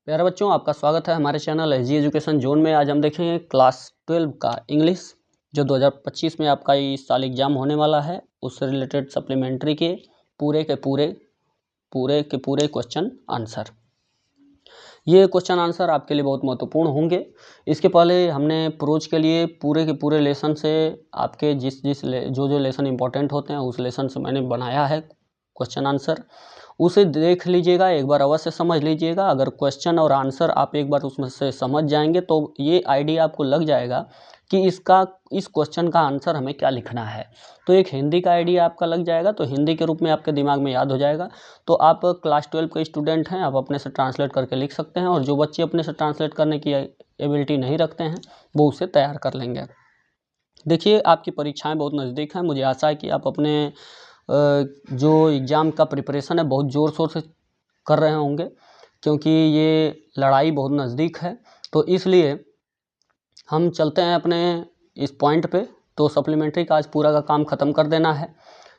प्यारे बच्चों, आपका स्वागत है हमारे चैनल एसजी एजुकेशन जोन में। आज हम देखेंगे क्लास 12 का इंग्लिश जो 2025 में आपका इस साल एग्जाम होने वाला है, उससे रिलेटेड सप्लीमेंट्री के पूरे क्वेश्चन आंसर। ये क्वेश्चन आंसर आपके लिए बहुत महत्वपूर्ण होंगे। इसके पहले हमने प्रोज के लिए पूरे लेसन से आपके जो लेसन इंपॉर्टेंट होते हैं उस लेसन से मैंने बनाया है क्वेश्चन आंसर, उसे देख लीजिएगा, एक बार अवश्य समझ लीजिएगा। अगर क्वेश्चन और आंसर आप एक बार उसमें से समझ जाएंगे तो ये आइडिया आपको लग जाएगा कि इस क्वेश्चन का आंसर हमें क्या लिखना है। तो एक हिंदी का आइडिया आपका लग जाएगा, तो हिंदी के रूप में आपके दिमाग में याद हो जाएगा। तो आप क्लास 12 के स्टूडेंट हैं, आप अपने से ट्रांसलेट करके लिख सकते हैं, और जो बच्चे अपने से ट्रांसलेट करने की एबिलिटी नहीं रखते हैं वो उसे तैयार कर लेंगे। देखिए, आपकी परीक्षाएँ बहुत नज़दीक हैं। मुझे आशा है कि आप अपने जो एग्ज़ाम का प्रिपरेशन है बहुत ज़ोर शोर से कर रहे होंगे, क्योंकि ये लड़ाई बहुत नज़दीक है। तो इसलिए हम चलते हैं अपने इस पॉइंट पे। तो सप्लीमेंट्री का आज पूरा का काम ख़त्म कर देना है।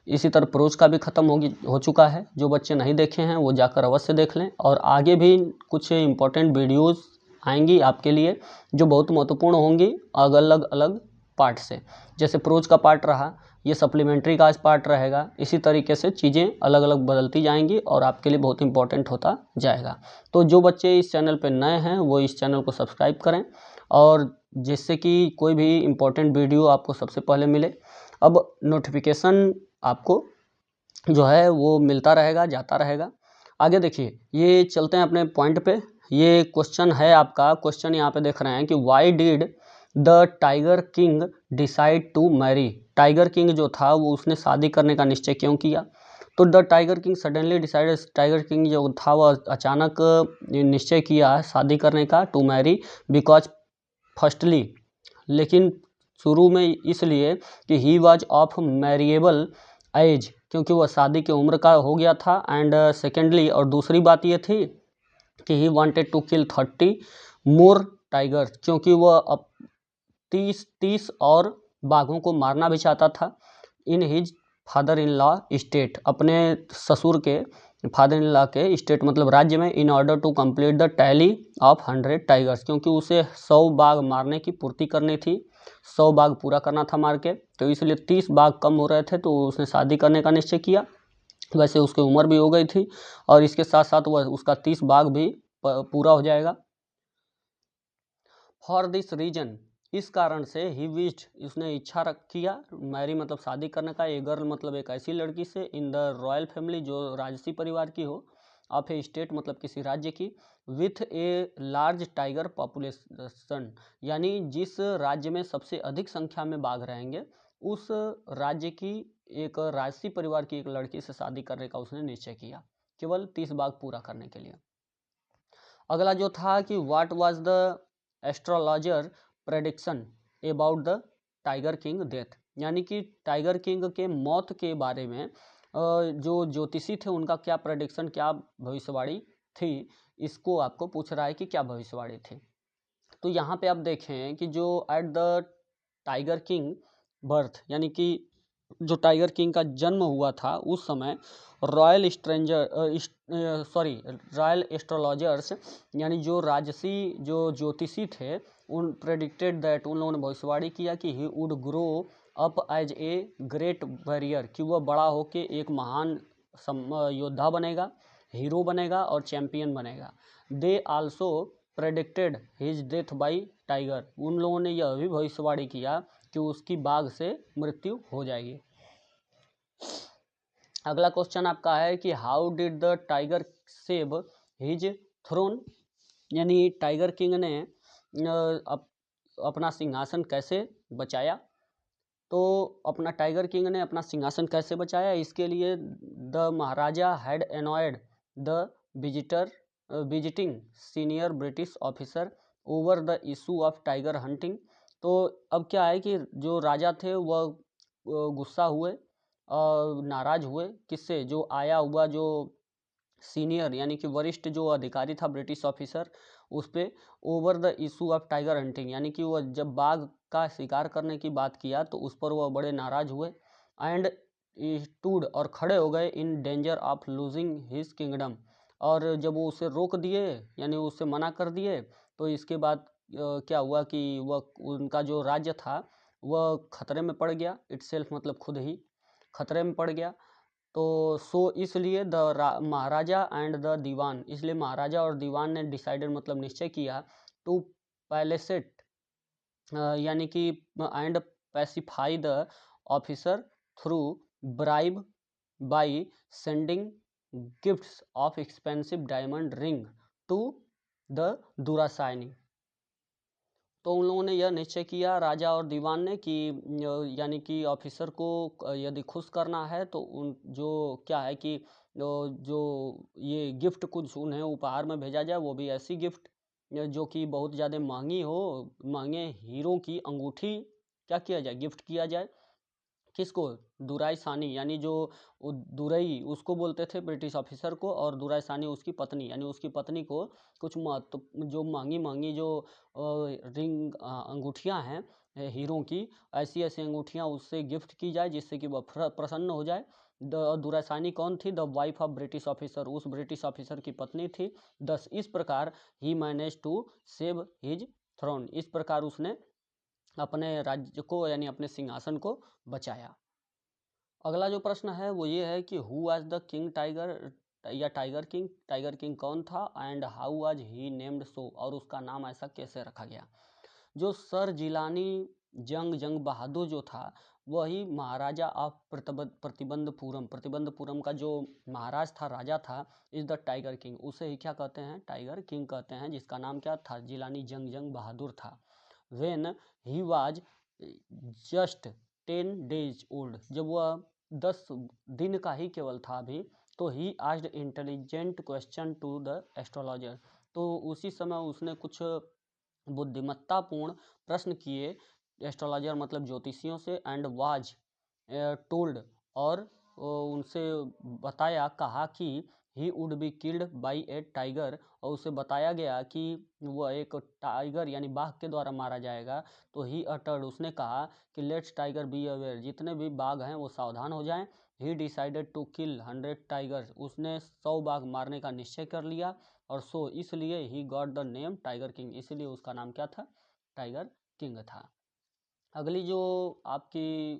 इसी तरह प्रोज का भी ख़त्म हो चुका है। जो बच्चे नहीं देखे हैं वो जाकर अवश्य देख लें, और आगे भी कुछ इम्पोर्टेंट वीडियोज़ आएंगी आपके लिए जो बहुत महत्वपूर्ण होंगी अलग अलग पार्ट से। जैसे प्रोज का पार्ट रहा, ये सप्लीमेंट्री का आज पार्ट रहेगा। इसी तरीके से चीज़ें अलग अलग बदलती जाएंगी और आपके लिए बहुत इंपॉर्टेंट होता जाएगा। तो जो बच्चे इस चैनल पर नए हैं वो इस चैनल को सब्सक्राइब करें, और जिससे कि कोई भी इम्पोर्टेंट वीडियो आपको सबसे पहले मिले। अब नोटिफिकेशन आपको जो है वो मिलता रहेगा, जाता रहेगा। आगे देखिए, ये चलते हैं अपने पॉइंट पे। ये क्वेश्चन है आपका, क्वेश्चन यहाँ पे देख रहे हैं कि why did the tiger king decide to marry. Tiger king जो था वो उसने शादी करने का निश्चय क्यों किया। तो the tiger king suddenly decided, tiger king जो था वो अचानक निश्चय किया शादी करने का, टू मैरी, बिकॉज फर्स्टली, लेकिन शुरू में इसलिए कि ही वॉज ऑफ मैरिएबल एज, क्योंकि वह शादी की उम्र का हो गया था। एंड सेकेंडली, और दूसरी बात ये थी कि he wanted to kill 30 more tigers, क्योंकि वह अब 30 और बाघों को मारना भी चाहता था। In his father in law state, अपने ससुर के फादर इन लॉ के स्टेट मतलब राज्य में, in order to complete the tally of 100 tigers, क्योंकि उसे 100 बाघ मारने की पूर्ति करनी थी, 100 बाघ पूरा करना था मार के। तो इसलिए 30 बाघ कम हो रहे थे, तो उसने शादी करने का निश्चय किया। वैसे उसकी उम्र भी हो गई थी, और इसके साथ साथ वह उसका 30 बाघ भी पूरा हो जाएगा। फॉर दिस रीजन, इस कारण से ही विश्ड, उसने इच्छा किया, मैरी मतलब शादी करने का, ए गर्ल मतलब एक ऐसी लड़की से, इन द रॉयल फैमिली जो राजसी परिवार की हो, ऑफ ए स्टेट मतलब किसी राज्य की, with a large tiger population, यानी जिस राज्य में सबसे अधिक संख्या में बाघ रहेंगे उस राज्य की एक राजसी परिवार की एक लड़की से शादी करने का उसने निश्चय किया, केवल 30 बाघ पूरा करने के लिए। अगला जो था कि what was the astrologer prediction about the tiger king death, यानी कि टाइगर किंग के मौत के बारे में जो ज्योतिषी थे उनका क्या प्रेडिक्शन, क्या भविष्यवाणी थी, इसको आपको पूछ रहा है कि क्या भविष्यवाणी थी। तो यहाँ पे आप देखें कि जो at the tiger king birth, यानी कि जो टाइगर किंग का जन्म हुआ था उस समय रॉयल एस्ट्रोलॉजर्स, यानी जो राजसी जो ज्योतिषी थे, उन प्रेडिक्टेड दैट, उन लोगों ने भविष्यवाणी किया कि he would grow up as a great warrior, कि वह बड़ा होके एक महान योद्धा बनेगा, हीरो बनेगा और चैंपियन बनेगा। They also predicted his death by tiger, उन लोगों ने यह भी भविष्यवाणी किया कि उसकी बाघ से मृत्यु हो जाएगी। अगला क्वेश्चन आपका है कि how did the tiger save his throne, यानी टाइगर किंग ने अपना सिंहासन कैसे बचाया। तो अपना टाइगर किंग ने अपना सिंहासन कैसे बचाया, इसके लिए the Maharaja had annoyed the visiting senior British officer over the issue of tiger hunting. तो अब क्या है कि जो राजा थे वह गुस्सा हुए और नाराज हुए, किससे, जो आया हुआ जो सीनियर यानी कि वरिष्ठ जो अधिकारी था ब्रिटिश ऑफिसर, उस पर over the issue of tiger hunting, यानी कि वह जब बाघ का शिकार करने की बात किया तो उस पर वह बड़े नाराज हुए। एंड स्टूड, और खड़े हो गए, in danger of losing his kingdom, और जब वो उसे रोक दिए यानी उससे मना कर दिए, तो इसके बाद क्या हुआ कि वह उनका जो राज्य था वह खतरे में पड़ गया। इटसेल्फ मतलब खुद ही खतरे में पड़ गया। तो सो इसलिए महाराजा एंड द दीवान, इसलिए महाराजा और दीवान ने डिसाइडेड मतलब निश्चय किया टू पैलेसेट यानी कि and pacify the officer through bribe by sending gifts of expensive diamond ring to the Duraisani. तो उन लोगों ने यह निश्चय किया, राजा और दीवान ने, कि यानी कि ऑफिसर को यदि खुश करना है तो उन जो क्या है कि जो ये गिफ्ट कुछ उन्हें उपहार में भेजा जाए, वो भी ऐसी गिफ्ट जो कि बहुत ज़्यादा महंगी हो, महंगे हीरो की अंगूठी क्या किया जाए, गिफ्ट किया जाए। किसको? दुराई सानी, यानी जो दुरई उसको बोलते थे ब्रिटिश ऑफिसर को, और दुराई सानी उसकी पत्नी, यानी उसकी पत्नी को कुछ महत्व जो महंगी महंगी जो रिंग अंगूठियां हैं हीरों की, ऐसी ऐसी अंगूठियां उससे गिफ्ट की जाए जिससे कि वह प्रसन्न हो जाए। दुराई सानी कौन थी? The wife of British officer, उस ब्रिटिश ऑफिसर की पत्नी थी। दस इस प्रकार ही manage to save his throne, इस प्रकार उसने अपने राज्य को यानी अपने सिंहासन को बचाया। अगला जो प्रश्न है वो ये है कि who was the king tiger या टाइगर किंग, टाइगर किंग कौन था and how was he named so, और उसका नाम ऐसा कैसे रखा गया। जो सर जिलानी जंग बहादुर जो था वही महाराजा ऑफ प्रतिबंधपुरम, प्रतिबंधपुरम का जो महाराज था, राजा था, इज द टाइगर किंग, उसे ही क्या कहते हैं? टाइगर किंग कहते हैं, जिसका नाम क्या था? जिलानी जंग बहादुर था। When he was just 10 days old, जब वह 10 दिन का ही केवल था अभी, तो he asked intelligent question to the astrologer, तो उसी समय उसने कुछ बुद्धिमत्तापूर्ण प्रश्न किए एस्ट्रोलॉजर मतलब ज्योतिषियों से, एंड वाज टोल्ड, और उनसे बताया, कहा कि he would be killed by A tiger, और उसे बताया गया कि वह एक टाइगर यानी बाघ के द्वारा मारा जाएगा। तो ही अटर्ड, उसने कहा कि लेट्स टाइगर बी अवेयर, जितने भी बाघ हैं वो सावधान हो जाएं। He decided to kill 100 tigers, उसने 100 बाघ मारने का निश्चय कर लिया, और सो इसलिए he got the name tiger king, इसलिए उसका नाम क्या था? टाइगर किंग था। अगली जो आपकी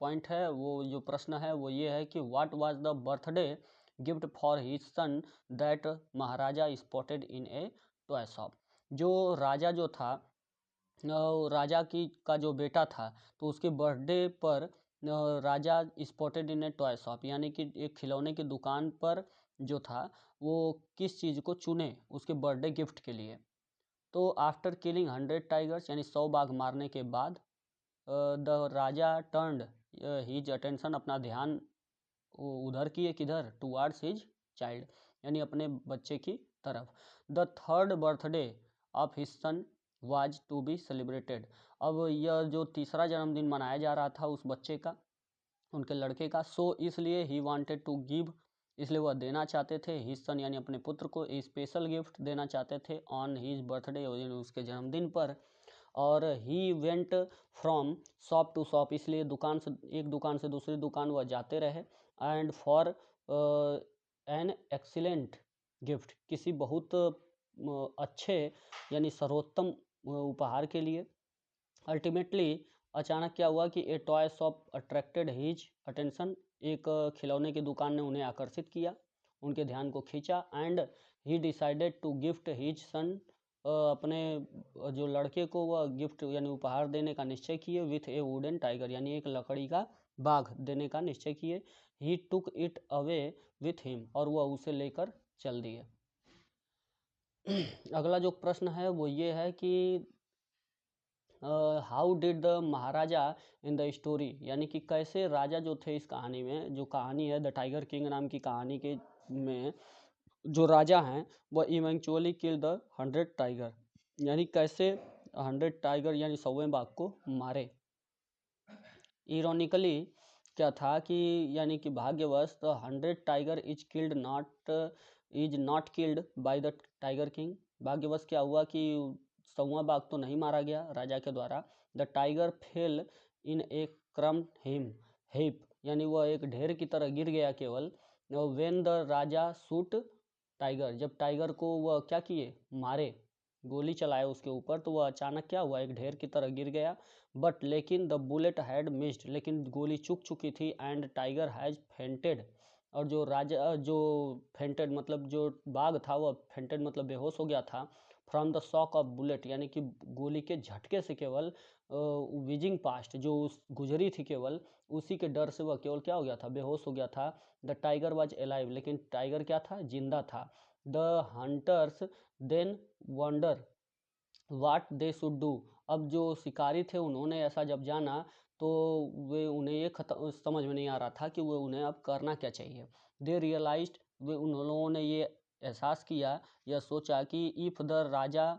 पॉइंट है, वो जो प्रश्न है वो ये है कि what was the birthday gift for his son that Maharaja spotted in a toy shop. जो राजा जो था, राजा की का जो बेटा था, तो उसके बर्थडे पर राजा spotted in a toy shop, यानी कि एक खिलौने की दुकान पर जो था वो किस चीज़ को चुने उसके बर्थडे गिफ्ट के लिए। तो आफ्टर किलिंग 100 टाइगर्स, यानी 100 बाघ मारने के बाद, the Raja turned his attention, अपना ध्यान उधर किए, किधर? टुवार्ड्स हिज चाइल्ड, यानी अपने बच्चे की तरफ। The third birthday of his son was to be celebrated, अब यह जो तीसरा जन्मदिन मनाया जा रहा था उस बच्चे का, उनके लड़के का, सो इसलिए ही वांटेड टू गिव, इसलिए वह देना चाहते थे, हिज सन यानी अपने पुत्र को ए स्पेशल गिफ्ट देना चाहते थे ऑन हिज बर्थडे, उसके जन्मदिन पर। और he went from shop to shop, इसलिए दुकान से एक दुकान से दूसरी दुकान वह जाते रहे, and for an excellent gift, किसी बहुत अच्छे यानी सर्वोत्तम उपहार के लिए। अल्टीमेटली अचानक क्या हुआ कि ए toy shop attracted his attention, एक खिलौने की दुकान ने उन्हें आकर्षित किया, उनके ध्यान को खींचा, and he decided to gift his son, अपने जो लड़के को वह गिफ्ट यानी उपहार देने का निश्चय किए, विथ ए वुडन टाइगर, यानी एक लकड़ी का बाघ देने का निश्चय किए। He took it away with him, और वह उसे लेकर चल दिए। अगला जो प्रश्न है वो ये है कि how did the Maharaja in the story, यानी कि कैसे राजा जो थे इस कहानी में, जो कहानी है द टाइगर किंग नाम की कहानी के में जो राजा हैं वह इवेंचुअली किल द 100 टाइगर, यानी कैसे 100 टाइगर यानी 100वें बाघ को मारे। इरोनिकली क्या था कि यानी कि भाग्यवश the 100 tiger is not killed by the tiger king, भाग्यवश क्या हुआ कि 100वां बाघ तो नहीं मारा गया राजा के द्वारा। द टाइगर फेल इन ए क्रम हेप, यानी वह एक ढेर की तरह गिर गया केवल। When the Raja shoot tiger, जब टाइगर को वह क्या किए, मारे, गोली चलाए उसके ऊपर, तो वह अचानक क्या हुआ, एक ढेर की तरह गिर गया। बट लेकिन द बुलेट हैड मिस्ड, लेकिन गोली चूक चुकी थी। एंड टाइगर हैज फेंटेड, और जो राजा जो फेंटेड मतलब जो बाघ था वह फेंटेड मतलब बेहोश हो गया था। From the shock of bullet, यानी कि गोली के झटके से केवल विजिंग पास्ट जो उस गुजरी थी केवल उसी के डर से वह केवल क्या हो गया था, बेहोश हो गया था। द टाइगर वॉज अलाइव, लेकिन टाइगर क्या था, जिंदा था। The hunters then wonder what they should do, अब जो शिकारी थे उन्होंने ऐसा जब जाना तो वे उन्हें ये समझ में नहीं आ रहा था कि वो उन्हें अब करना क्या चाहिए। दे रियलाइज्ड, वे उन लोगों ने ये एहसास किया या सोचा कि if the raja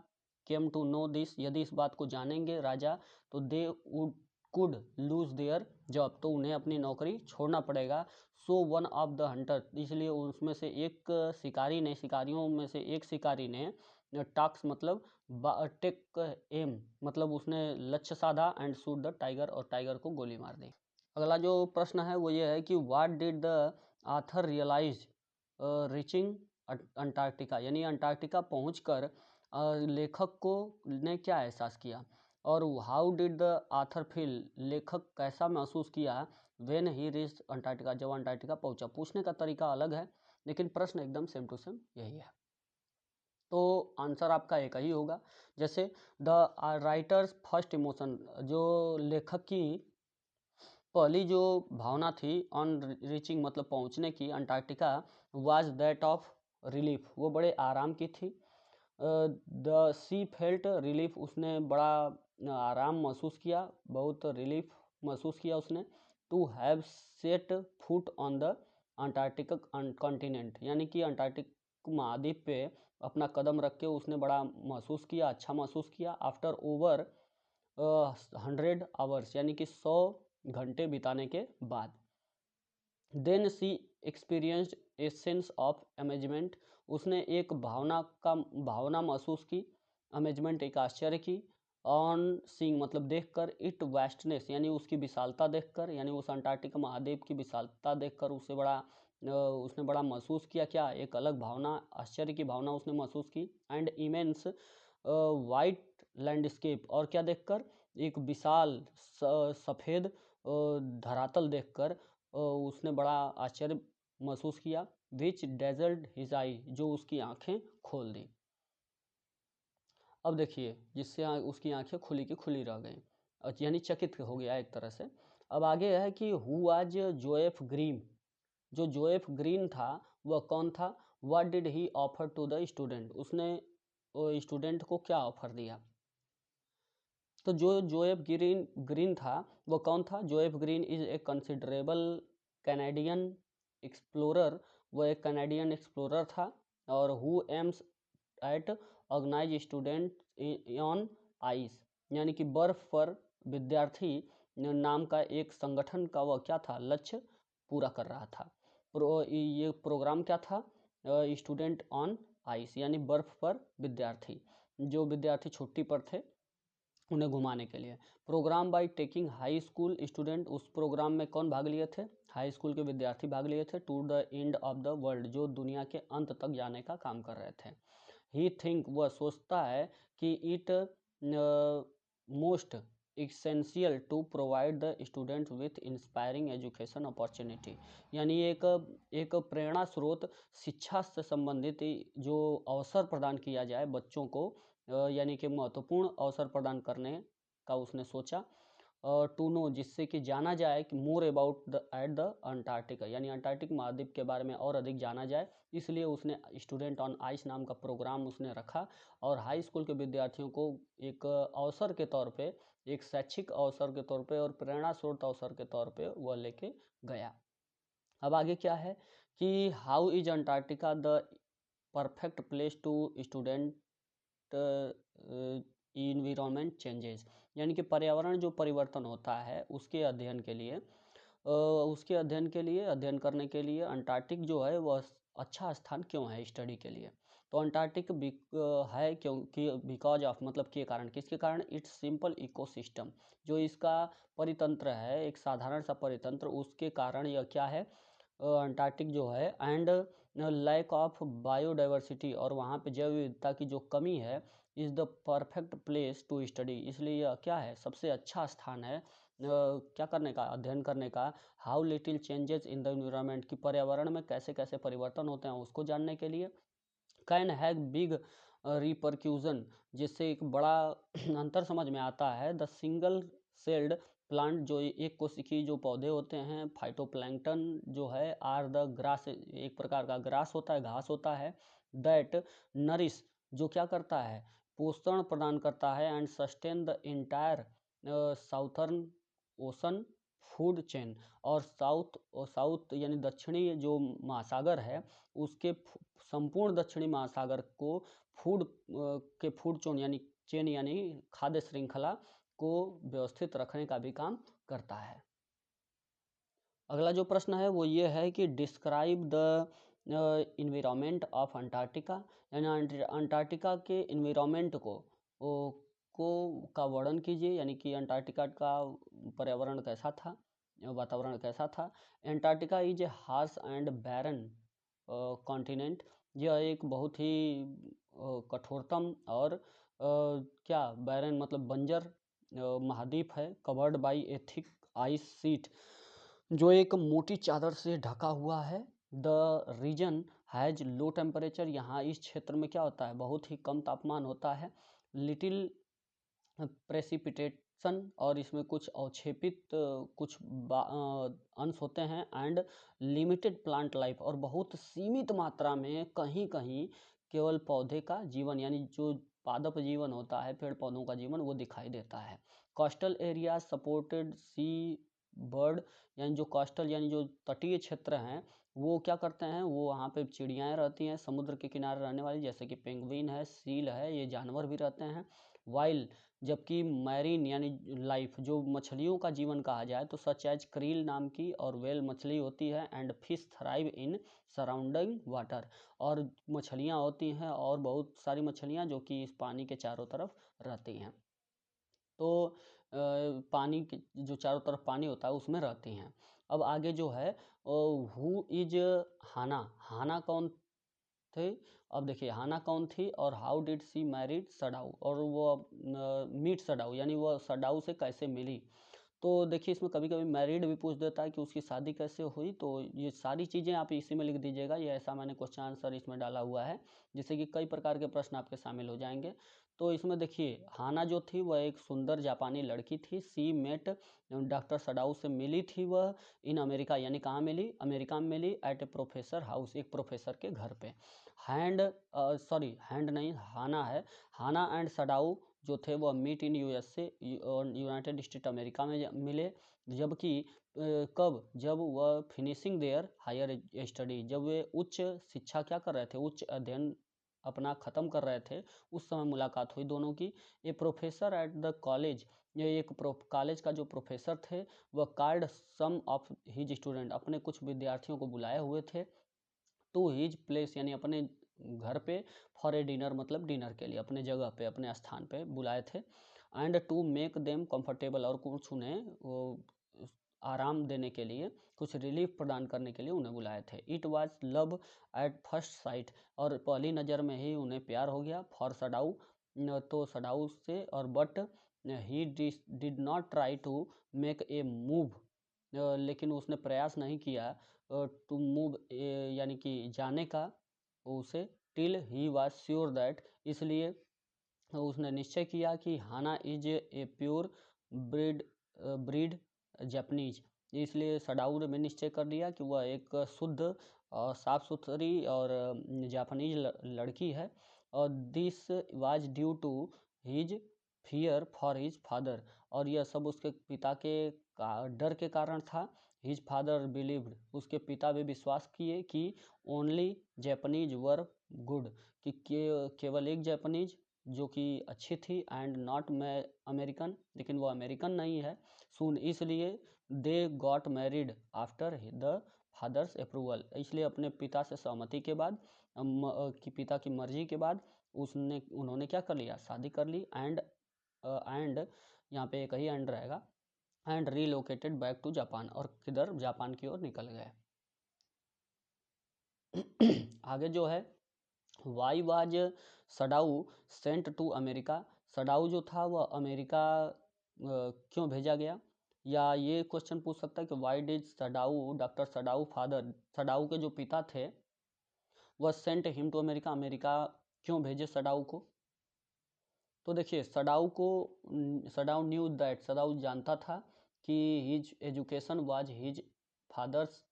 came to know this, यदि इस बात को जानेंगे राजा तो they would could lose their job, तो उन्हें अपनी नौकरी छोड़ना पड़ेगा। So one of the hunter, इसलिए उसमें से एक शिकारी ने, शिकारियों में से एक शिकारी ने टाक्स मतलब टेक एम मतलब उसने लक्ष्य साधा एंड शूट द टाइगर, और टाइगर को गोली मार दी। अगला जो प्रश्न है वो ये है कि what did the author realise reaching Antarctica, यानी अंटार्कटिका पहुंचकर लेखक को ने क्या एहसास किया। और how did the author feel, लेखक कैसा महसूस किया व्हेन ही रीच अंटार्कटिका, जब अंटार्कटिका पहुंचा। पूछने का तरीका अलग है लेकिन प्रश्न एकदम सेम टू सेम यही है, तो आंसर आपका एक ही होगा। जैसे द राइटर्स फर्स्ट इमोशन, जो लेखक की पहली जो भावना थी ऑन रीचिंग मतलब पहुंचने की Antarctica, was that of relief, वो बड़े आराम की थी। द सी फेल्ट रिलीफ, उसने बड़ा आराम महसूस किया, बहुत रिलीफ महसूस किया उसने। To have set foot on the Antarctic continent, यानी कि अंटार्कटिक महाद्वीप पे अपना कदम रख के उसने बड़ा महसूस किया, अच्छा महसूस किया। आफ्टर ओवर 100 आवर्स, यानी कि 100 घंटे बिताने के बाद। Then she experienced a sense of amazement, उसने एक भावना महसूस की, अमेजमेंट एक आश्चर्य की। ऑन सीइंग मतलब देखकर, इट वास्टनेस यानी उसकी विशालता देखकर, यानी उस अंटार्कटिक महाद्वीप की विशालता देखकर उसने बड़ा महसूस किया, क्या, एक अलग भावना, आश्चर्य की भावना उसने महसूस की। एंड इमेंस वाइट लैंडस्केप, और क्या देखकर, एक विशाल सफ़ेद धरातल देखकर उसने बड़ा आश्चर्य महसूस किया। विच डेजल्ड हिज आई, जो उसकी आंखें खोल दी। अब देखिए, जिससे उसकी आंखें खुली की खुली रह गई, यानी चकित हो गया एक तरह से। अब आगे है कि हु वाज जोएफ ग्रीन, जो जोएफ ग्रीन था वह कौन था। What did he offer to the student, उसने स्टूडेंट को क्या ऑफर दिया। तो जो जोएफ ग्रीन था वो कौन था। जोएफ Green is a considerable Canadian explorer, वो एक कैनेडियन एक्सप्लोरर था। और who aims at organize student on ice, यानी कि बर्फ पर विद्यार्थी नाम का एक संगठन का वह क्या था, लक्ष्य पूरा कर रहा था। ये प्रोग्राम क्या था, स्टूडेंट ऑन आइस, यानी बर्फ पर विद्यार्थी, जो विद्यार्थी छुट्टी पर थे उन्हें घुमाने के लिए। Programme by taking high school student, उस प्रोग्राम में कौन भाग लिए थे, हाई स्कूल के विद्यार्थी भाग लिए थे। To the end of the world, जो दुनिया के अंत तक जाने का काम कर रहे थे। ही थिंक, वह सोचता है कि it most essential to provide the student with inspiring education opportunity, यानी एक प्रेरणा स्रोत, शिक्षा से संबंधित जो अवसर प्रदान किया जाए बच्चों को, यानी कि महत्वपूर्ण अवसर प्रदान करने का उसने सोचा। टू नो, जिससे कि जाना जाए कि more about the at the Antarctica, यानी अंटार्कटिक महाद्वीप के बारे में और अधिक जाना जाए, इसलिए उसने स्टूडेंट ऑन आइस नाम का प्रोग्राम उसने रखा। और हाई स्कूल के विद्यार्थियों को एक अवसर के तौर पे, एक शैक्षिक अवसर के तौर पे और प्रेरणा स्रोत अवसर के तौर पे वह लेके गया। अब आगे क्या है कि how is Antarctica the perfect place to student environment changes, यानी कि पर्यावरण जो परिवर्तन होता है उसके अध्ययन के लिए अध्ययन करने के लिए अंटार्कटिक जो है वह अच्छा स्थान क्यों है स्टडी के लिए। तो अंटार्कटिक है क्योंकि बिकॉज ऑफ मतलब के कारण, किसके कारण, इट्स सिंपल इकोसिस्टम, जो इसका परितंत्र है एक साधारण सा परितंत्र, उसके कारण यह क्या है अंटार्कटिक जो है। एंड लैक ऑफ बायोडाइवर्सिटी, और वहाँ पे जैव विविधता की जो कमी है, is the perfect place to study, इसलिए यह क्या है, सबसे अच्छा स्थान है क्या करने का, अध्ययन करने का। How little changes in the environment, की पर्यावरण में कैसे कैसे परिवर्तन होते हैं उसको जानने के लिए। कैन हैव बिग रिपरक्यूजन, जिससे एक बड़ा अंतर समझ में आता है। द सिंगल सेल्ड प्लांट, जो एक कोशिकीय जो पौधे होते हैं, फाइटोप्लैंक्टन जो है, आर द ग्रास, एक प्रकार का ग्रास होता है, घास होता है। दैट नरिश, जो क्या करता है, पोषण प्रदान करता है। And sustain the entire southern ocean food chain, और साउथ यानी दक्षिणी जो महासागर है, उसके संपूर्ण दक्षिणी महासागर को के फूड चेन यानी खाद्य श्रृंखला को व्यवस्थित रखने का भी काम करता है। अगला जो प्रश्न है वो ये है कि describe the environment of Antarctica, यानी अंटार्कटिका के इन्वायरमेंट का वर्णन कीजिए, यानी कि अंटार्कटिका का पर्यावरण कैसा था, वातावरण कैसा था। Antarctica is a harsh and barren continent, यह एक बहुत ही कठोरतम और क्या, बैरन मतलब बंजर महाद्वीप है। Covered by a thick ice sheet, जो एक मोटी चादर से ढका हुआ है। The region has low temperature, यहाँ इस क्षेत्र में क्या होता है, बहुत ही कम तापमान होता है। लिटिल प्रेसिपिटेशन, और इसमें कुछ अवक्षेपित कुछ अंश होते हैं। एंड लिमिटेड प्लांट लाइफ, और बहुत सीमित मात्रा में कहीं कहीं केवल पौधे का जीवन, यानी जो पादप जीवन होता है, पेड़ पौधों का जीवन, वो दिखाई देता है। कोस्टल एरिया सपोर्टेड सी बर्ड, यानी जो कोस्टल यानी जो तटीय क्षेत्र हैं, वो क्या करते हैं, वो वहाँ पे चिड़ियाएँ रहती हैं समुद्र के किनारे रहने वाली, जैसे कि पेंगुइन है, सील है, ये जानवर भी रहते हैं। वाइल, जबकि मैरीन यानी लाइफ, जो मछलियों का जीवन कहा जाए, तो सच एज क्रील नाम की और वेल मछली होती है। And fish thrive in surrounding water, और मछलियाँ होती हैं, और बहुत सारी मछलियाँ जो कि इस पानी के चारों तरफ रहती हैं। तो पानी के जो चारों तरफ पानी होता है उसमें रहती हैं। अब आगे जो है, हु इज हाना, हाना कौन थे। अब देखिए हाना कौन थी, और हाउ डिड सी मैरिड सडाऊ, और वो मीट सडाऊ, यानी वो सडाऊ से कैसे मिली। तो देखिए इसमें कभी कभी मैरिड भी पूछ देता है कि उसकी शादी कैसे हुई, तो ये सारी चीज़ें आप इसी में लिख दीजिएगा। ये ऐसा मैंने क्वेश्चन आंसर इसमें डाला हुआ है, जिससे कि कई प्रकार के प्रश्न आपके शामिल हो जाएंगे। तो इसमें देखिए हाना जो थी वह एक सुंदर जापानी लड़की थी। सी मेट, डॉक्टर सडाऊ से मिली थी वह इन अमेरिका, यानी कहाँ मिली, अमेरिका में मिली। एट ए प्रोफेसर हाउस, एक प्रोफेसर के घर पे। हैंड नहीं, हाना है। हाना एंड सडाऊ जो थे वह meet in USA, United State America में मिले। जबकि कब, जब वह फिनिशिंग देयर हायर स्टडी, जब वे उच्च शिक्षा क्या कर रहे थे, उच्च अध्ययन अपना ख़त्म कर रहे थे, उस समय मुलाकात हुई दोनों की। A professor at the college, ये एक कॉलेज का जो प्रोफेसर थे, वह called some of his student, अपने कुछ विद्यार्थियों को बुलाए हुए थे। टू हिज प्लेस, यानी अपने घर पे। फॉर ए डिनर, मतलब डिनर के लिए, अपने जगह पे, अपने स्थान पे बुलाए थे। And to make them comfortable, और कुछ उन्हें वो आराम देने के लिए, कुछ रिलीफ प्रदान करने के लिए उन्हें बुलाए थे। It was love at first sight, और पहली नज़र में ही उन्हें प्यार हो गया। फॉर सडाऊ, तो सडाऊ से, और but he did not try to make a move, लेकिन उसने प्रयास नहीं किया टू मूव, यानी कि जाने का उसे। Till he was sure that, इसलिए उसने निश्चय किया कि Hana is a pure breed Japanese, इसलिए सडाऊ ने निश्चय कर लिया कि वह एक शुद्ध और साफ सुथरी और जापानीज लड़की है। और this was due to his fear for his father, और यह सब उसके पिता के डर के कारण था। हिज फादर बिलीव्ड, उसके पिता भी विश्वास किए कि ओनली जापानीज वर गुड, कि केवल एक जापानीज जो कि अच्छी थी। एंड नॉट अमेरिकन, लेकिन वो अमेरिकन नहीं है। सुन, इसलिए they got married after the father's approval, इसलिए अपने पिता से सहमति के बाद, कि पिता की मर्जी के बाद उन्होंने क्या कर लिया, शादी कर ली। एंड यहाँ पे एक ही एंड रहेगा। And relocated back to Japan, और किधर, जापान की ओर निकल गए। आगे जो है, why was Sadao sent to America, Sadao जो था वह अमेरिका क्यों भेजा गया। या ये क्वेश्चन पूछ सकता है कि why did Sadao, doctor Sadao father, Sadao के जो पिता थे वह sent him to America, America क्यों भेजे सडाऊ को। तो देखिए सडाऊ को, सडाऊ न्यू दैट, सडाऊ जानता था कि his education was his father's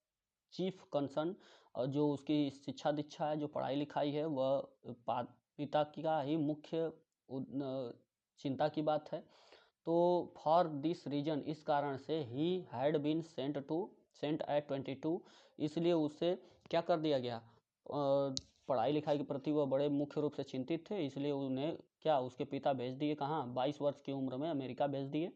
chief concern, और जो उसकी शिक्षा दीक्षा है, जो पढ़ाई लिखाई है, वह पिता का ही मुख्य चिंता की बात है। तो फॉर दिस रीजन, इस कारण से he had been sent at 22, इसलिए उसे क्या कर दिया गया, पढ़ाई लिखाई के प्रति वह बड़े मुख्य रूप से चिंतित थे, इसलिए उन्हें क्या, उसके पिता भेज दिए कहाँ, 22 वर्ष की उम्र में अमेरिका भेज दिए।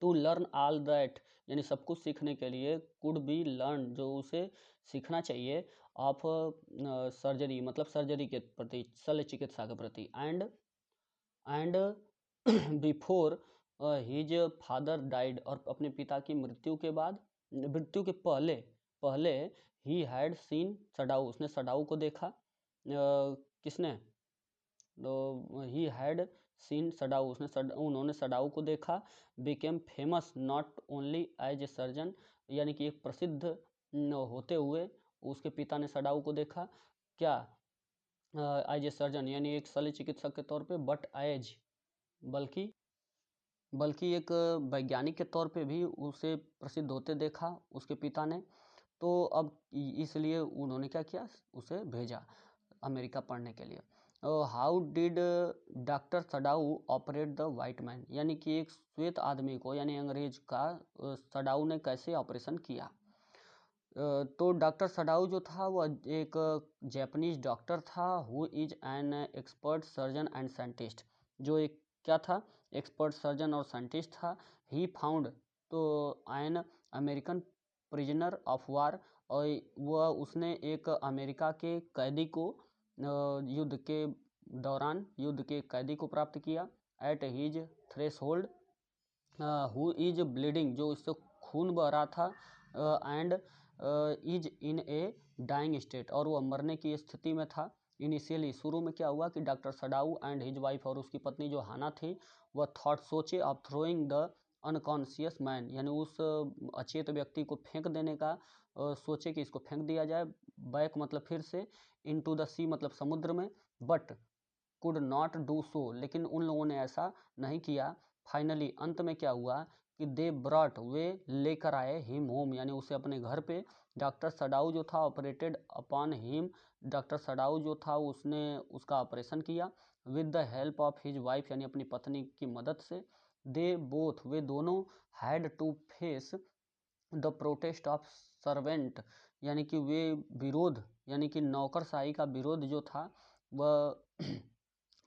टू लर्न ऑल दैट, यानी सब कुछ सीखने के लिए, कुड बी लर्न, जो उसे सीखना चाहिए, ऑफ सर्जरी, मतलब सर्जरी के प्रति, शल्य चिकित्सा के प्रति। And before his father died, और अपने पिता की मृत्यु के बाद, मृत्यु के पहले पहले ही हैड सीन सडाऊ, उसने सडाऊ को देखा। किसने, तो ही हैड सीन सडाऊ, उन्होंने सडाऊ को देखा। Became famous not only as a surgeon, यानी कि एक प्रसिद्ध होते हुए उसके पिता ने सडाऊ को देखा, क्या, एज ए सर्जन, यानी एक शल्य चिकित्सक के तौर पे, बट एज, बल्कि एक वैज्ञानिक के तौर पे भी उसे प्रसिद्ध होते देखा उसके पिता ने। तो अब इसलिए उन्होंने क्या किया, उसे भेजा अमेरिका पढ़ने के लिए। How did doctor Sadao operate the white man, यानी कि एक श्वेत आदमी को, यानी अंग्रेज का, सडाऊ ने कैसे ऑपरेशन किया। तो डॉक्टर सडाऊ जो था वह एक जापानीज डॉक्टर था, who is an expert surgeon and scientist, जो एक क्या था, एक्सपर्ट सर्जन और साइंटिस्ट था। ही फाउंड, तो an American prisoner of war, और वह उसने एक अमेरिका के कैदी को युद्ध के दौरान, युद्ध के कैदी को प्राप्त किया। At his threshold, who is bleeding, जो उससे खून बह रहा था, and is in a dying state, और वह मरने की स्थिति में था। इनिशियली, शुरू में क्या हुआ कि डॉक्टर सडाऊ एंड हिज वाइफ, और उसकी पत्नी जो हाना थी, वह थॉट, सोचे, of throwing the unconscious man, यानी उस अचेत व्यक्ति को फेंक देने का, सोचे कि इसको फेंक दिया जाए, बैक मतलब फिर से, इनटू द सी मतलब समुद्र में, but could not do so, लेकिन उन लोगों ने ऐसा नहीं किया। फाइनली, अंत में क्या हुआ कि दे ब्रॉट, वे लेकर आए, हिम होम, यानी उसे अपने घर पे। डॉक्टर सडाऊ जो था ऑपरेटेड अपॉन हिम, डॉक्टर सडाऊ जो था उसने उसका ऑपरेशन किया, with the help of his wife, यानी अपनी पत्नी की मदद से। दे बोथ, वे दोनों, had to face the protest of servant, यानी कि वे विरोध, यानी कि नौकरशाही का विरोध जो था वह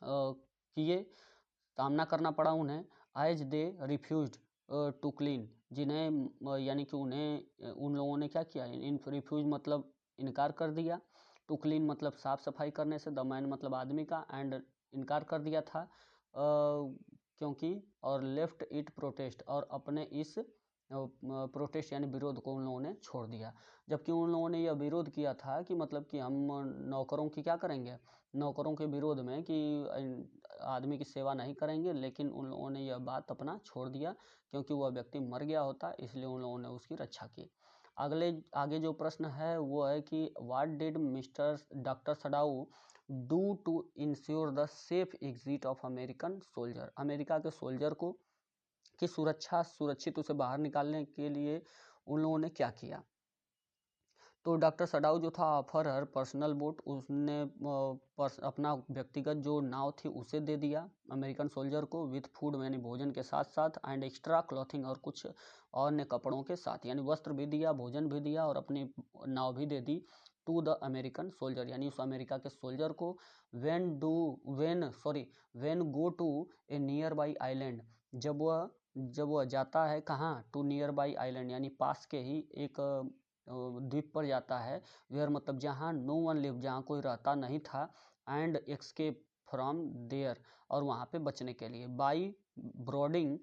किए, सामना करना पड़ा उन्हें। As they refused to clean, जिन्हें यानी कि उन्हें, उन लोगों ने क्या किया, इन रिफ्यूज मतलब इनकार कर दिया, टू क्लीन मतलब साफ सफाई करने से, द मैन मतलब आदमी का, एंड इनकार कर दिया था, क्योंकि, और लेफ्ट इट प्रोटेस्ट, और अपने इस प्रोटेस्ट यानी विरोध को उन लोगों ने छोड़ दिया। जबकि उन लोगों ने यह विरोध किया था कि मतलब कि हम नौकरों की क्या करेंगे, नौकरों के विरोध में कि आदमी की सेवा नहीं करेंगे, लेकिन उन लोगों ने यह बात अपना छोड़ दिया, क्योंकि वह व्यक्ति मर गया होता, इसलिए उन लोगों ने उसकी रक्षा की। आगे जो प्रश्न है वो है कि what did mister doctor Sadao do to ensure the safe exit of American soldier, America के सोल्जर को की सुरक्षित उसे बाहर निकालने के लिए उन लोगों ने क्या किया। तो डॉक्टर सडाऊ जो था ऑफर हर पर्सनल बोट, उसने अपना व्यक्तिगत जो नाव थी उसे दे दिया अमेरिकन सोल्जर को, विथ फूड यानी भोजन के साथ साथ, एंड एक्स्ट्रा क्लॉथिंग, और कुछ अन्य कपड़ों के साथ, यानी वस्त्र भी दिया, भोजन भी दिया, और अपनी नाव भी दे दी टू द अमेरिकन सोल्जर, यानी उस अमेरिका के सोल्जर को। When go to a nearby island, जब वह जाता है कहाँ, टू नियर बाई आइलैंड, यानी पास के ही एक द्वीप पर जाता है, वेयर मतलब जहाँ, नो वन लिव, जहाँ कोई रहता नहीं था, एंड एस्केप फ्रॉम देयर, और वहाँ पे बचने के लिए, बाई ब्रॉडिंग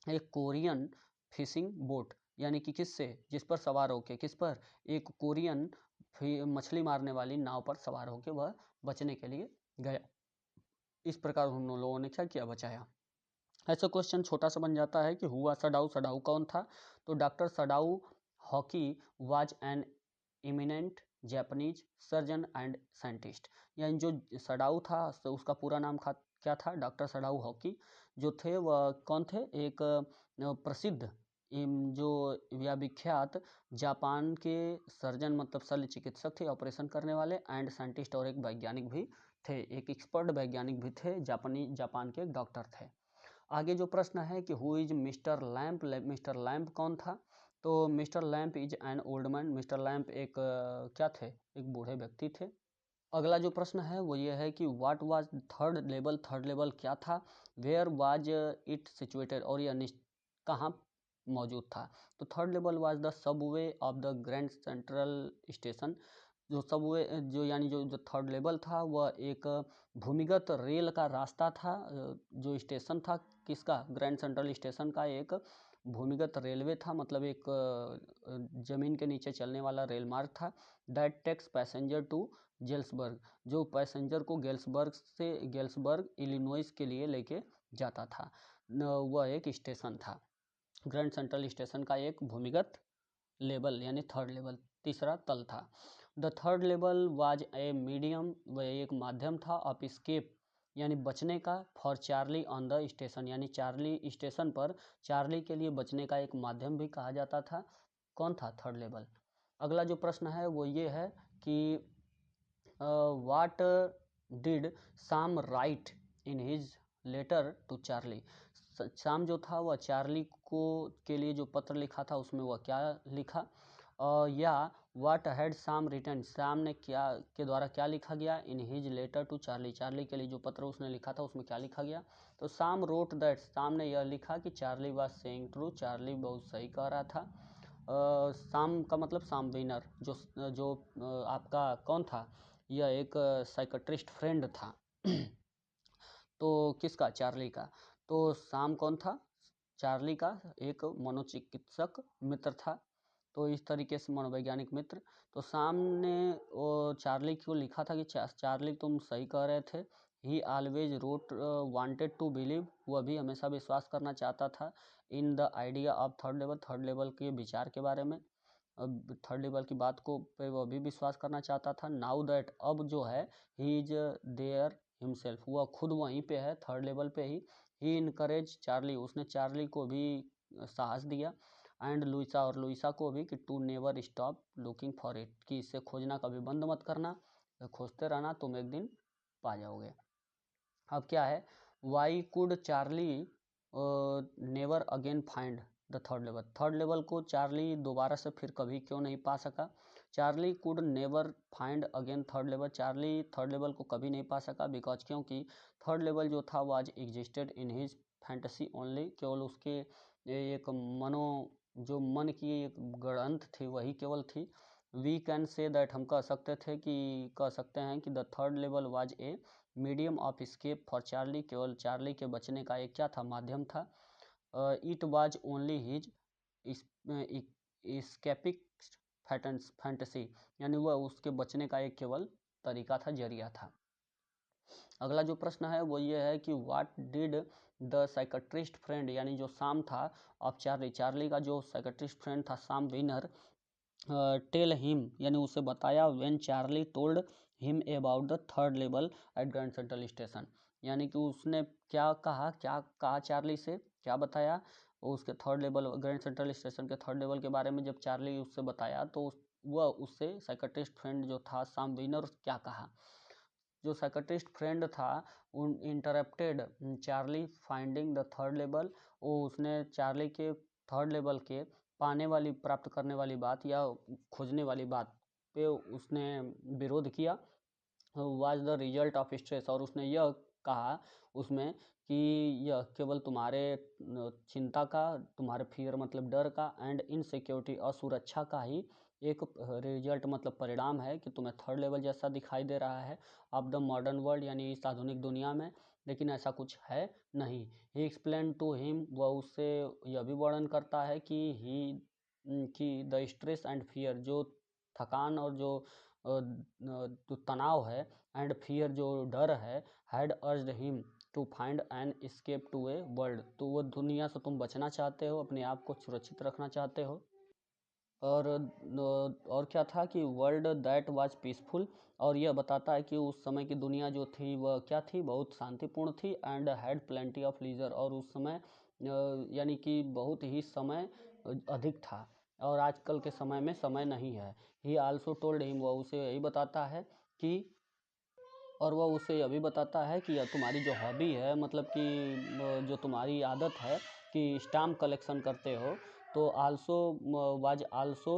एक कोरियन फिशिंग बोट, यानी कि किससे, जिस पर सवार होके, किस पर, एक कोरियन फिर मछली मारने वाली नाव पर सवार होकर वह बचने के लिए गया। इस प्रकार उन लोगों ने क्या किया, बचाया। ऐसा क्वेश्चन छोटा सा बन जाता है कि हुआ सडाऊ, सडाऊ कौन था? तो doctor Sadao Hoki was an eminent Japanese surgeon and scientist. यानी जो सडाऊ था उसका पूरा नाम क्या था? Doctor Sadao Hoki. जो थे वह कौन थे? एक प्रसिद्ध जो या विख्यात जापान के सर्जन मतलब शल्य चिकित्सक थे, ऑपरेशन करने वाले, एंड साइंटिस्ट और एक वैज्ञानिक भी थे, एक एक्सपर्ट वैज्ञानिक भी थे, जापान के एक डॉक्टर थे। आगे जो प्रश्न है कि who is mister lamp, mister lamp कौन था? तो mister lamp is an old man. Mister lamp एक क्या थे? एक बूढ़े व्यक्ति थे। अगला जो प्रश्न है वो ये है कि what was third level, third level क्या था? वेयर वाज इट सिचुएटेड, और यह कहाँ मौजूद था? तो third level was the Subway of the grand Central station. जो सबवे जो यानी जो थर्ड लेवल था वह एक भूमिगत रेल का रास्ता था। जो स्टेशन था किसका? ग्रैंड सेंट्रल स्टेशन का एक भूमिगत रेलवे था, मतलब एक जमीन के नीचे चलने वाला रेल मार्ग था। That takes passenger to Galesburg, जो पैसेंजर को गेल्सबर्ग इलिनॉइस के लिए लेके जाता था। वह एक स्टेशन था, ग्रैंड सेंट्रल स्टेशन का एक भूमिगत लेवल यानी थर्ड लेवल, तीसरा तल था। The third level was a medium, वह एक माध्यम था, ऑफ स्केप यानी बचने का, for Charlie on the station, यानी चार्ली स्टेशन पर चार्ली के लिए बचने का एक माध्यम भी कहा जाता था। कौन था? Third level. अगला जो प्रश्न है वो ये है कि what did Sam write in his letter to Charlie. Sam जो था वह चार्ली को के लिए जो पत्र लिखा था उसमें वह क्या लिखा? या व्हाट हैड साम रिटन, शाम ने क्या के द्वारा क्या लिखा गया? In his letter to Charlie, Charlie के लिए जो पत्र उसने लिखा था उसमें क्या लिखा गया? तो साम रोट दैट, शाम ने यह लिखा कि Charlie was saying true, Charlie बहुत सही कह रहा था। शाम का मतलब शाम विनर, जो आपका कौन था? यह एक साइकेट्रिस्ट फ्रेंड था। तो किसका? चार्ली का। तो शाम कौन था? चार्ली का एक मनोचिकित्सक मित्र था। तो इस तरीके से मनोवैज्ञानिक मित्र। तो शाम ने वो चार्ली को लिखा था कि चार्ली तुम सही कह रहे थे। He always wrote wanted to believe, वह भी हमेशा विश्वास करना चाहता था, in the idea of third level, third level के विचार के बारे में, अब थर्ड लेवल की बात को पे वह भी विश्वास करना चाहता था। नाउ दैट, अब जो है, ही इज देयर हिमसेल्फ, वह खुद वहीं पे है, थर्ड लेवल पे ही इनकरेज चार्ली, उसने चार्ली को भी साहस दिया, एंड लुइसा, और लुइसा को भी, कि to never stop looking for it, कि इसे खोजना कभी बंद मत करना, खोजते रहना, तुम एक दिन पा जाओगे। अब क्या है? Y could Charlie never again find the third level, third level को चार्ली दोबारा से फिर कभी क्यों नहीं पा सका? Charlie could never find again third level, Charlie third level को कभी नहीं पा सका, बिकॉज क्योंकि थर्ड लेवल जो था वो आज existed in his fantasy only, केवल उसके एक जो मन की एक गणंत थी वही केवल थी। वी कैन से दैट, हम कह सकते हैं कि the third level was a medium of escape for Charlie, केवल चार्ली के बचने का एक क्या था? माध्यम था। It was only his escapist fantasy, यानी वह उसके बचने का एक केवल तरीका था, जरिया था। अगला जो प्रश्न है वो ये है कि what did the psychiatrist friend, यानी जो शाम था ऑफ चार्ली, चार्ली का जो साइकेट्रिस्ट फ्रेंड था शाम विनर, टेल हिम, यानी उसे बताया, when Charlie told him about the third level at Grand Central Station, यानी कि उसने क्या कहा चार्ली से, क्या बताया? उसके third level grand Central station के थर्ड लेवल के बारे में जब चार्ली उससे बताया तो वह उससे साइकेट्रिस्ट फ्रेंड जो था शाम विनर क्या कहा? जो साइकेट्रिस्ट फ्रेंड था उन interrupted Charlie finding the third level, वो उसने चार्ली के थर्ड लेवल के प्राप्त करने वाली बात या खोजने वाली बात पे उसने विरोध किया। Was the result of stress, और उसने यह कहा उसमें कि यह केवल तुम्हारे चिंता का, तुम्हारे फियर मतलब डर का, एंड इनसिक्योरिटी असुरक्षा का ही एक रिजल्ट मतलब परिणाम है कि तुम्हें थर्ड लेवल जैसा दिखाई दे रहा है ऑफ द मॉडर्न वर्ल्ड, यानी इस आधुनिक दुनिया में, लेकिन ऐसा कुछ है नहीं। ही एक्सप्लेन टू हिम, वह उससे यह भी वर्णन करता है कि द स्ट्रेस एंड फियर जो थकान और जो तनाव है एंड फियर जो डर है had urged him to find an escape to a world, तो वो दुनिया से तुम बचना चाहते हो, अपने आप को सुरक्षित रखना चाहते हो। और क्या था कि वर्ल्ड दैट वाज पीसफुल, और यह बताता है कि उस समय की दुनिया जो थी वह क्या थी, बहुत शांतिपूर्ण थी। And had plenty of leisure, और उस समय यानी कि बहुत ही समय अधिक था, और आजकल के समय में समय नहीं है। ही आल्सो टोल्ड हिम, वह उसे यही बताता है कि और वह उसे यह भी बताता है कि यह तुम्हारी जो हॉबी है, मतलब कि जो तुम्हारी आदत है कि स्टाम्प कलेक्शन करते हो, तो आल्सो वाज आल्सो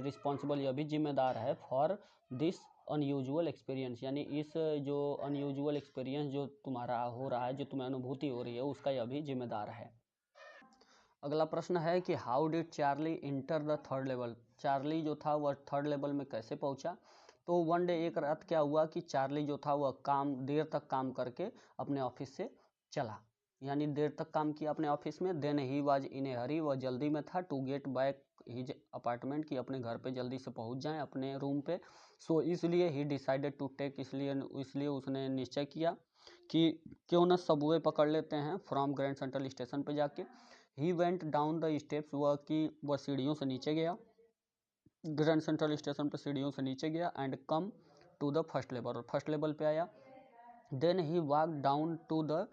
रिस्पॉन्सिबल, यह भी जिम्मेदार है फॉर दिस अनयूजुअल एक्सपीरियंस, यानी इस जो अनयूजुअल एक्सपीरियंस जो तुम्हारा हो रहा है, जो तुम्हें अनुभूति हो रही है, उसका यह भी जिम्मेदार है। अगला प्रश्न है कि how did Charlie enter the third level, Charlie जो था वह थर्ड लेवल में कैसे पहुंचा। तो वन डे, एक रात क्या हुआ कि चार्ली जो था वह देर तक काम करके अपने ऑफिस से चला, यानी देर तक काम किया अपने ऑफिस में। देन ही वाज इन ए हरी, वह जल्दी में था, to get back his apartment, कि अपने घर पे जल्दी से पहुंच जाएं, अपने रूम पे। सो इसलिए ही डिसाइडेड टू टेक, इसलिए उसने निश्चय किया कि क्यों न सबवे पकड़ लेते हैं फ्रॉम ग्रैंड सेंट्रल स्टेशन पे जाके। He went down the steps, वह सीढ़ियों से नीचे गया, ग्रैंड सेंट्रल स्टेशन पर सीढ़ियों से नीचे गया। And come to the first level, और फर्स्ट लेवल पे आया। Then he walk down to the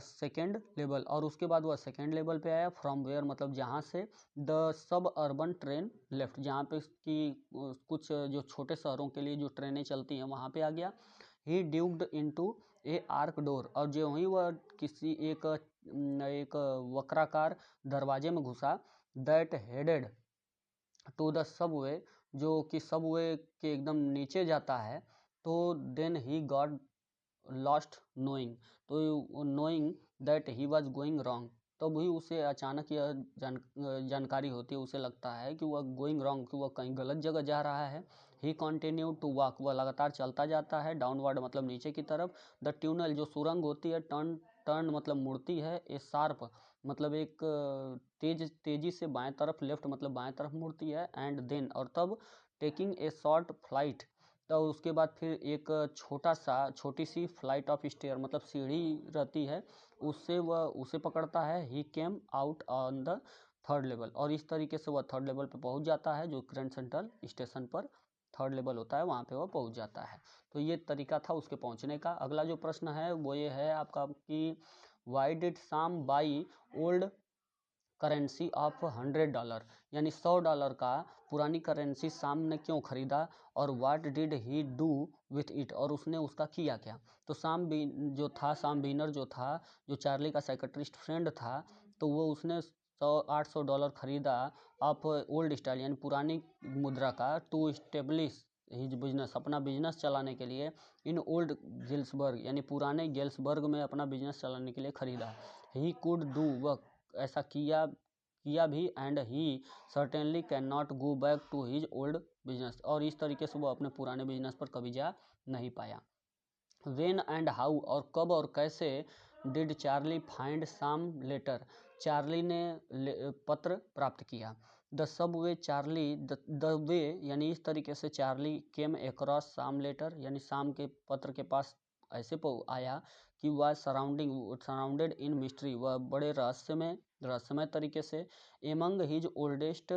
second level, और उसके बाद वह सेकेंड लेवल पे आया। फ्रॉम वेयर, मतलब जहाँ से the sub urban train left, जहाँ पे की कुछ जो छोटे शहरों के लिए जो ट्रेनें चलती हैं वहाँ पे आ गया। ही ड्यूक्ड इनटू ए आर्क डोर, और जो ही वह किसी एक वक्राकार दरवाजे में घुसा, that headed to the subway, जो कि सबवे के एकदम नीचे जाता है। तो then he got lost knowing, तो knowing that he was going wrong, तब भी उसे अचानक यह जानकारी होती है, उसे लगता है कि वह गोइंग रॉन्ग, कि वह कहीं गलत जगह जा रहा है। ही कंटिन्यू टू वॉक, वह लगातार चलता जाता है, डाउनवर्ड मतलब नीचे की तरफ। द ट्यूनल, जो सुरंग होती है, टर्न मतलब मुड़ती है, ए शार्प मतलब एक तेजी से बाएं तरफ, लेफ्ट मतलब बाएं तरफ मुड़ती है। एंड देन, और तब टेकिंग ए शॉर्ट फ्लाइट, तो उसके बाद फिर एक छोटी सी फ्लाइट ऑफ स्टेयर, मतलब सीढ़ी रहती है, उससे वह उसे पकड़ता है। He came out on the third level, और इस तरीके से वह थर्ड लेवल पे पहुंच जाता है, जो ग्रैंड सेंट्रल स्टेशन पर थर्ड लेवल होता है वहाँ पे वह पहुंच जाता है। तो ये तरीका था उसके पहुंचने का। अगला जो प्रश्न है वो ये है आपका कि वाई डिड साम बाई ओल्ड करेंसी ऑफ $100, यानी $100 का पुरानी करेंसी साम ने क्यों खरीदा, और what did he do with it, और उसने उसका किया क्या। तो साम बीनर जो था, जो चार्ली का साइकेट्रिस्ट फ्रेंड था, तो वो उसने $800 खरीदा ऑफ ओल्ड स्टाइल, यानी पुरानी मुद्रा का, टू स्टेब्लिश हिज बिजनेस, अपना बिजनेस चलाने के लिए, इन ओल्ड गिल्सबर्ग, यानी पुराने गेल्सबर्ग में अपना बिजनेस चलाने के लिए खरीदा। ही कुड डू, वह ऐसा किया भी। And he certainly can not go back to his old business, और इस तरीके से वो अपने पुराने बिजनेस पर कभी जा नहीं पाया। वेन एंड हाउ, और कब और कैसे डिड चार्ली फाइंड साम लेटर, चार्ली ने पत्र प्राप्त किया। The sub way Charlie, the way यानी इस तरीके से चार्ली केम अक्रॉस साम लेटर, यानी साम के पत्र के पास ऐसे आया कि वह सराउंडेड इन मिस्ट्री, वह बड़े रहस्यमय तरीके से। Among his oldest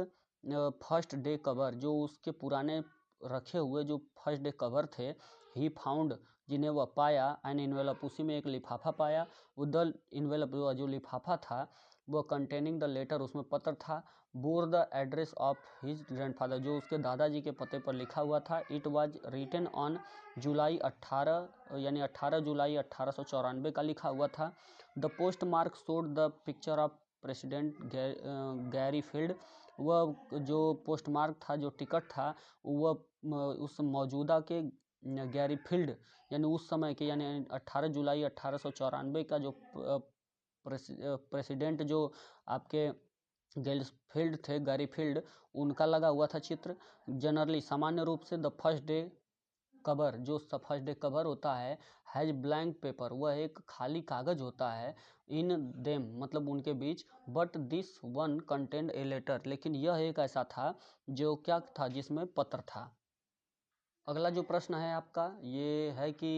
first day cover, जो उसके पुराने रखे हुए जो फर्स्ट डे कवर थे, ही फाउंड, जिन्हें वह पाया, एन इन्वेलप, उसी में एक लिफाफा पाया। वो द इन्वेलप, जो लिफाफा था वह कंटेनिंग द लेटर, उसमें पत्र था। Bore the address of his grandfather, जो उसके दादाजी के पते पर लिखा हुआ था। It was written on July 18, यानी 18 जुलाई 1894 का लिखा हुआ था। The postmark showed the picture of President Garfield, वह जो पोस्ट मार्क था, जो टिकट था, वह उस मौजूदा के गैरी फील्ड, यानी उस समय के, यानी 18 जुलाई 1894 का जो प्रेसिडेंट जो आपके गेल्सफील्ड थे, गैरी फील्ड, उनका लगा हुआ था चित्र। जनरली, सामान्य रूप से, द फर्स्ट डे कवर, जो फर्स्ट डे कवर होता है, हैज ब्लैंक पेपर, वह एक खाली कागज होता है, इन देम मतलब उनके बीच, but this one content a letter, लेकिन यह एक ऐसा था जो क्या था, जिसमें पत्र था। अगला जो प्रश्न है आपका ये है कि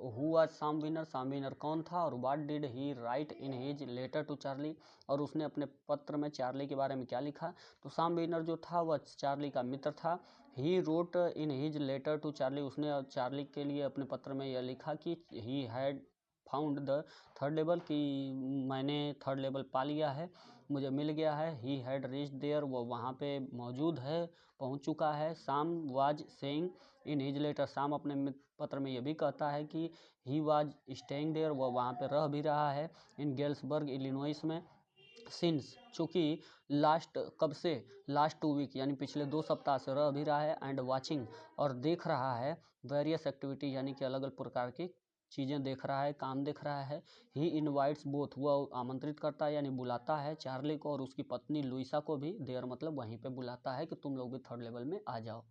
who was Sam Winner, Sam Winner कौन था, और what did he write in his letter to Charlie, और उसने अपने पत्र में चार्ली के बारे में क्या लिखा। तो साम विनर जो था वह चार्ली का मित्र था। He wrote in his letter to Charlie, उसने चार्ली के लिए अपने पत्र में यह लिखा कि he had found the third level, कि मैंने थर्ड लेवल पा लिया है, मुझे मिल गया है। ही हैड रीच्ड देयर, वो वहाँ पे मौजूद है, पहुँच चुका है। Sam was saying in his letter, Sam अपने पत्र में यह भी कहता है कि ही वाज स्टेइंग देयर, वह वहाँ पे रह भी रहा है, इन गेल्सबर्ग इलिनॉइस में, सिंस चूँकि लास्ट कब से, लास्ट 2 वीक यानी पिछले 2 सप्ताह से रह भी रहा है, एंड वाचिंग और देख रहा है, वेरियस एक्टिविटी यानी कि अलग अलग प्रकार की चीज़ें देख रहा है, काम देख रहा है। ही इनवाइट्स बोथ, वह आमंत्रित करता है यानी बुलाता है चार्ली को और उसकी पत्नी लुइसा को भी, देयर मतलब वहीं पे बुलाता है कि तुम लोग भी थर्ड लेवल में आ जाओ।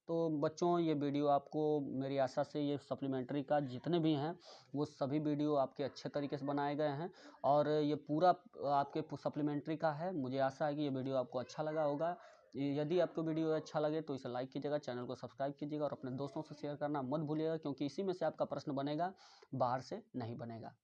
तो बच्चों ये वीडियो आपको, मेरी आशा से ये सप्लीमेंट्री का जितने भी हैं वो सभी वीडियो आपके अच्छे तरीके से बनाए गए हैं, और ये पूरा आपके सप्लीमेंट्री का है। मुझे आशा है कि ये वीडियो आपको अच्छा लगा होगा। यदि आपको वीडियो अच्छा लगे तो इसे लाइक कीजिएगा, चैनल को सब्सक्राइब कीजिएगा और अपने दोस्तों से शेयर करना मत भूलिएगा, क्योंकि इसी में से आपका प्रश्न बनेगा, बाहर से नहीं बनेगा।